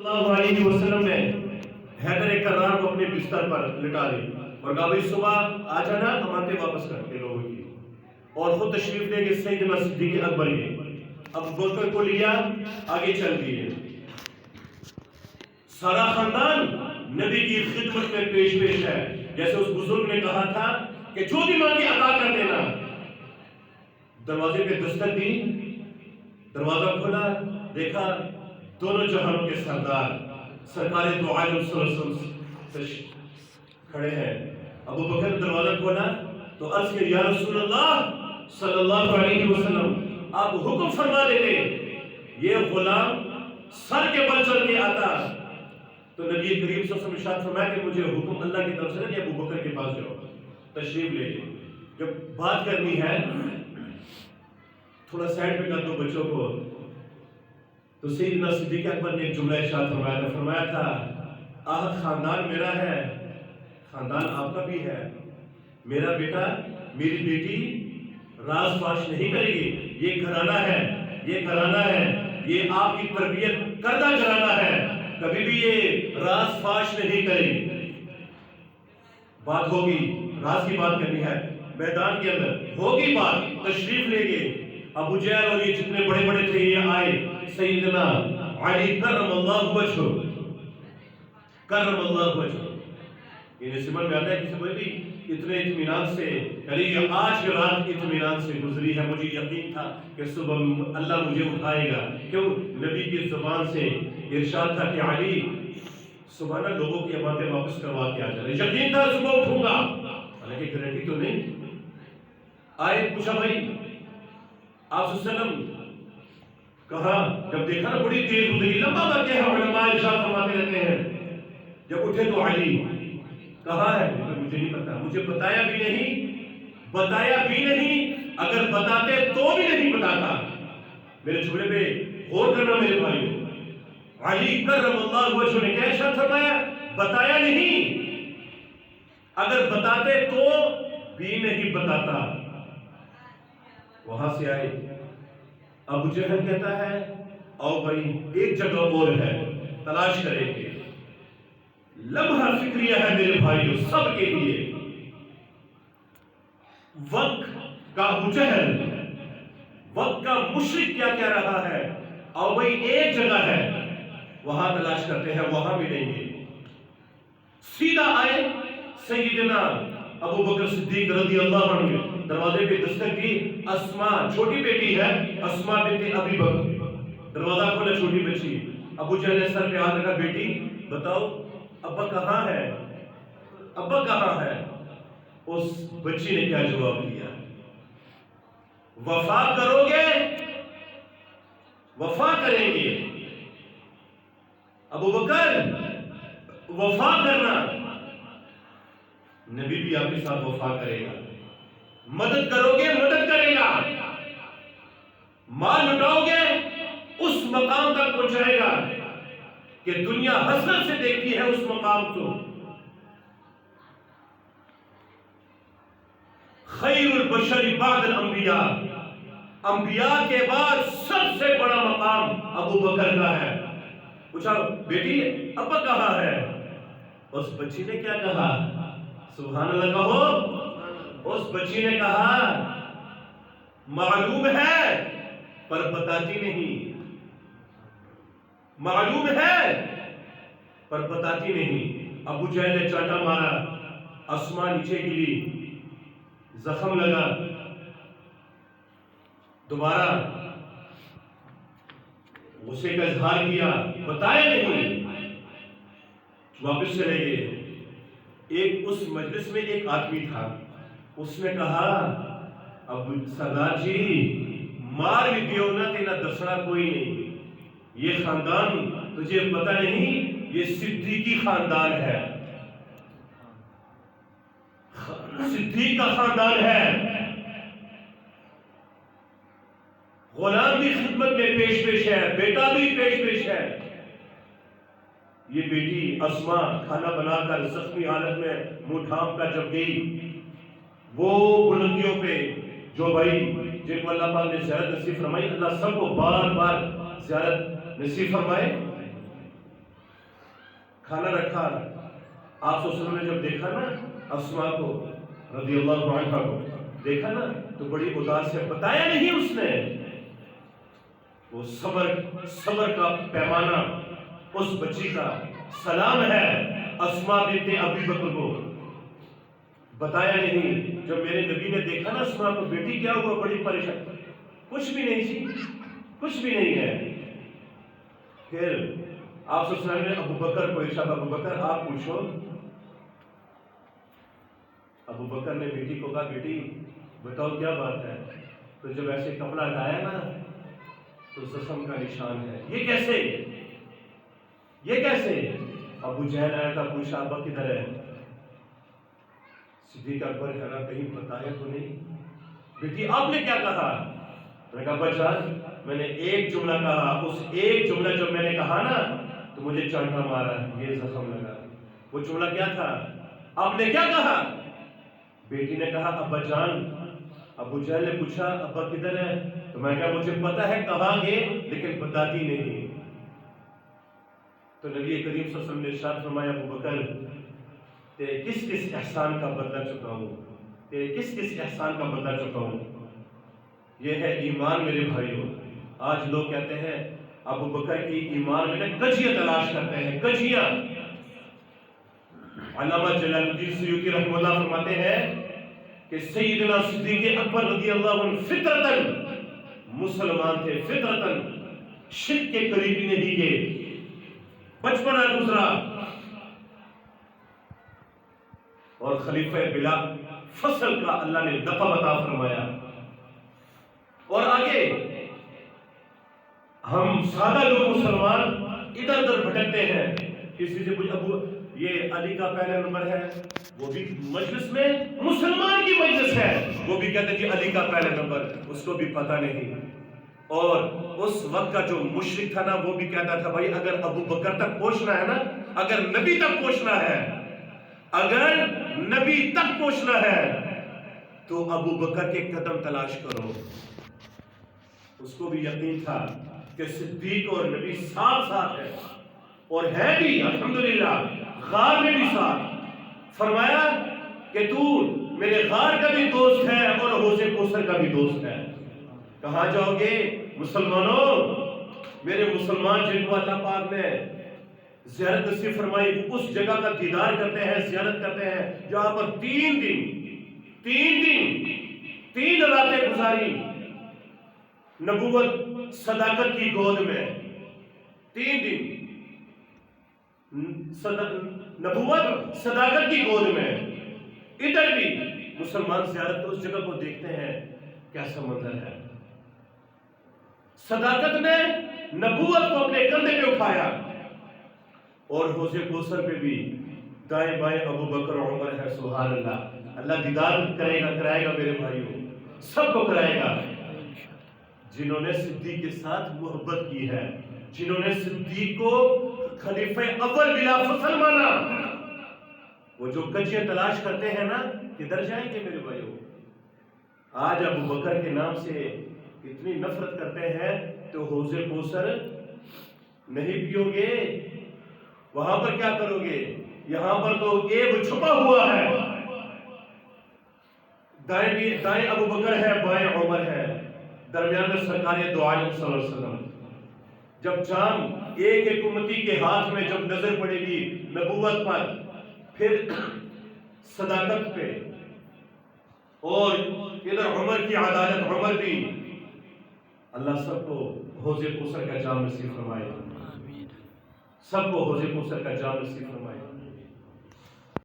اللہ علیہ وسلم نے حیدر کرار کو اپنے بستر پر لٹا دی اور کہا بھائی صبح آ جانا امانتیں واپس کر کے لوگوں کی، اور خود تشریف لے کے سیدنا صدیق اکبر کے اب بکر کو لیا آگے چل دیے۔ سارا خاندان نبی کی خدمت میں پیش ہے، جیسے اس بزرگ نے کہا تھا کہ جو بھی مانگے عطا کر دینا۔ دروازے پہ دستک دی، دروازہ کھولا، دیکھا دونوں جہانوں کے سردار سرکار دو عالم صلی اللہ علیہ وسلم کھڑے ہیں۔ ابو بکر دروازہ کھولا تو عرض کیا یا رسول اللہ صلی اللہ علیہ وسلم آپ حکم فرما دیتے، یہ غلام سر کے بل چل کے آتا۔ تو نبی کریم صلی اللہ علیہ وسلم ارشاد فرمایا کہ مجھے حکم اللہ کی طرف سے کہ ابو بکر کے پاس جاؤ، تشریف لے جائے، جب بات کرنی ہے تھوڑا سائڈ پہ کر دو بچوں کو۔ تو سیدنا صدیق اکبر نے ایک جملہ ارشاد فرمایا تھا آہد خاندان میرا ہے، خاندان آپ کا بھی ہے، میرا بیٹا میری بیٹی راز فاش نہیں کرے گی، یہ گھرانہ ہے، یہ گھرانہ ہے، یہ آپ کی تربیت کردہ گھرانہ ہے، کبھی بھی یہ راز فاش نہیں کرے گی۔ بات ہوگی، راز کی بات کرنی ہے میدان کے اندر، ہوگی بات، تشریف لے گئے ابو جہل اور یہ جتنے بڑے بڑے تھے یہ آئے، سیدنا علی کرم اللہ وجہہ، کرم اللہ وجہہ، یہ سمجھ میں آتا ہے کسی کوئی بھی اتنے اطمینان سے، یعنی یہ آج کی رات اطمینان سے گزری ہے، مجھے یقین تھا کہ صبح اللہ مجھے اٹھائے گا، کیوں نبی کی زبان سے ارشاد تھا کہ علی صبح نہ لوگوں کی امانتیں واپس کروا کے آ جانا، یقین تھا صبح اٹھوں گا، حالانکہ گارنٹی تو نہیں۔ آئے پوچھا بھائی آپ صلی اللہ علیہ وسلم کہا، جب دیکھا نا بڑی دیر گزری، لمبا واقعہ ہے، علماء ارشاد فرماتے رہتے ہیں، جب اٹھے تو علی کہا ہے مجھے نہیں پتا، مجھے بتایا بھی نہیں، اگر بتاتے تو بھی نہیں بتاتا۔ میرے جملے پہ غور کرنا میرے بھائیو، علی کرم اللہ وجہہ نے کیا ارشاد فرمایا؟ بتایا نہیں، اگر بتاتے تو بھی نہیں بتاتا۔ وہاں سے آئے، ابو جہل کہتا ہے او بھائی ایک جگہ اور ہے، تلاش کریں گے، لمحہ فکریہ ہے میرے بھائیو سب کے لیے۔ وقت کا ابو جہل، وقت کا مشرک کیا کہہ رہا ہے؟ او بھائی ایک جگہ ہے، وہاں تلاش کرتے ہیں، وہاں ملیں گے۔ سیدھا آئے، سیدنا ابو بکر صدیق رضی اللہ عنہ دروازے پہ دستک دی، اسما چھوٹی بیٹی ہے، اسما بنت ابی بکر، دروازہ کھولا، چھوٹی بچی، ابو جہل نے سر پہ ہاتھ رکھا، بیٹی بتاؤ ابا کہاں ہے، ابا کہاں ہے؟ اس بچی نے کیا جواب دیا؟ وفا کرو گے، وفا کریں گے، ابو بکر وفا کرنا، نبی بھی آپ کے ساتھ وفا کرے گا، مدد کرو گے مدد کرے گا، مال لٹاؤ گے اس مقام تک پہنچائے گا کہ دنیا حسرت سے دیکھتی ہے اس مقام کو۔ خیر البشر بعد الانبیاء، انبیاء کے بعد سب سے بڑا مقام ابو بکر کا ہے۔ پوچھا بیٹی ابا کہاں ہے؟ اس بچی نے کیا کہا؟ سبحان اللہ کہو۔ اس بچی نے کہا معلوم ہے پر بتاتی نہیں، معلوم ہے پر بتاتی نہیں۔ ابو جہل نے چاٹا مارا، اسما نیچے گری، زخم لگا، دوبارہ غصے کا اظہار کیا، بتایا نہیں، واپس چلے گئے۔ ایک اس مجلس میں ایک آدمی تھا، اس نے کہا اب سردار جی مار بھی دیو نہ تینا دسنا کوئی نہیں، یہ خاندان تجھے پتہ نہیں یہ صدیقی خاندان ہے، صدیق کا خاندان ہے، غلام بھی خدمت میں پیش ہے، بیٹا بھی پیش ہے۔ یہ بیٹی اسما کھانا بنا کر زخمی حالت میں منہ ڈھانپ کر جب گئی، وہ بلندیوں پہ جو بھائی جن کو اللہ پاک نے زیارت نصیب فرمائی، اللہ سب کو بار بار زیارت نصیب فرمائے۔ کھانا رکھا. آپ صلی اللہ علیہ وسلم نے جب دیکھا نا اسما کو رضی اللہ عنہا کو دیکھا نا تو بڑی اداس ہے. بتایا نہیں اس نے. وہ صبر کا پیمانہ اس بچی کا سلام ہے اسما بنت ابی بکر کو. بتایا نہیں. جب میرے نبی نے دیکھا نا اسما کو بیٹی کیا ہوا بڑی پریشان. کچھ بھی نہیں جی کچھ بھی نہیں ہے. پھر آپ صلی اللہ علیہ وسلم نے ابو بکر کو ارشاد ابو بکر آپ پوچھو. ابو بکر نے بیٹی کو کہا بیٹی بتاؤ کیا بات ہے. تو جب ایسے کپڑا لایا نا تو زخم کا نشان ہے. یہ کیسے یہ کیسے. ابو جہل آیا تھا پوچھا ابا کدھر ہے. صدیق اکبر کہا کہیں بتایا تو نہیں. بیٹی آپ نے کیا کہا. میں نے کہا ابا جان میں نے ایک جملہ کہا. اس ایک جملہ جب میں نے کہا نا تو مجھے چانٹا مارا یہ زخم لگا. وہ جملہ کیا تھا. آپ نے کیا کہا. بیٹی نے کہا ابا جان. ابو جہل نے پوچھا ابا کدھر ہے. تو میں کہا مجھے پتا ہے کہاں گے لیکن بتاتی نہیں. تو نبی کریم صلی اللہ علیہ وسلم نے ارشاد فرمایا ابو بکر تیرے کس کس احسان کا بدلہ چکاؤں. تیرے کس کس احسان کا بدلہ چکاؤں. یہ ہے ایمان میرے بھائیوں. آج لوگ کہتے ہیں ابو بکر کی ایمان میں کجیاں تلاش کرتے ہیں کجیاں. علامہ جلال الدین سیوطی رحمہ اللہ فرماتے ہیں کہ سیدنا صدیق اکبر رضی اللہ عنہ فطرتاً مسلمان تھے. فطرتاً شرک کے قریبی نہیں گئے. بچپنا گزرا اور خلیفہ بلا فصل کا اللہ نے لقب عطا فرمایا. اور آگے ہم سادہ لوگ مسلمان ادھر ادھر بھٹکتے ہیں. کسی سے پوچھا ابو یہ علی کا پہلا نمبر ہے. وہ بھی مجلس میں مسلمان کی مجلس ہے وہ بھی کہتے جی علی کا پہلا نمبر. اس کو بھی پتہ نہیں. اور اس وقت کا جو مشرک تھا نا وہ بھی کہتا تھا بھائی اگر ابو بکر تک پہنچنا ہے نا اگر نبی تک پہنچنا ہے اگر نبی تک پہنچنا ہے تو ابو بکر کے قدم تلاش کرو. اس کو بھی یقین تھا کہ صدیق اور نبی ساتھ ساتھ ہے اور ہے بھی الحمدللہ. غار میں بھی ساتھ. فرمایا کہ تو میرے غار کا بھی دوست ہے اور حوض کوثر کا بھی دوست ہے. کہاں جاؤ گے مسلمانوں. میرے مسلمان جن کو اللہ پاک نے زیارت نصیب فرمائی اس جگہ کا دیدار کرتے ہیں زیارت کرتے ہیں جہاں پر 3 دن 3 راتیں گزاری نبوت صداقت کی گود میں. 3 دن نبوت صداقت کی گود میں. ادھر بھی مسلمان زیارت اس جگہ کو دیکھتے ہیں کیسا منظر ہے. صداقت نے نبوت کو اپنے کندھے پہ اٹھایا اور حوض کوثر پہ بھی دائیں بائیں ابو بکر اور عمر ہے. سبحان اللہ. اللہ دیدار کرائے گا میرے بھائیوں سب کو کرائے گا جنہوں نے صدیق کے ساتھ محبت کی ہے جنہوں نے صدیق کو خلیفہ اول بلا فصل مانا. وہ جو کجیاں تلاش کرتے ہیں نا کدھر جائیں گے میرے بھائیوں. آج ابو بکر کے نام سے اتنی نفرت کرتے ہیں تو حوض کوثر نہیں پیو گے وہاں پر کیا کرو گے. یہاں پر تو ایب چھپا ہوا ہے. دائیں ابو بکر ہے بائیں عمر ہے درمیان میں سرکار دو عالم صلی اللہ علیہ وسلم. جب جام ایک ایک امتی کے ہاتھ میں جب نظر پڑے گی نبوت پر پھر صداقت پہ اور ادھر عمر کی عدالت عمر بھی اللہ سب کو حوض کوثر کا جام نصیب فرمائے. سب کو حوض کوثر کا جام نصیب فرمائے.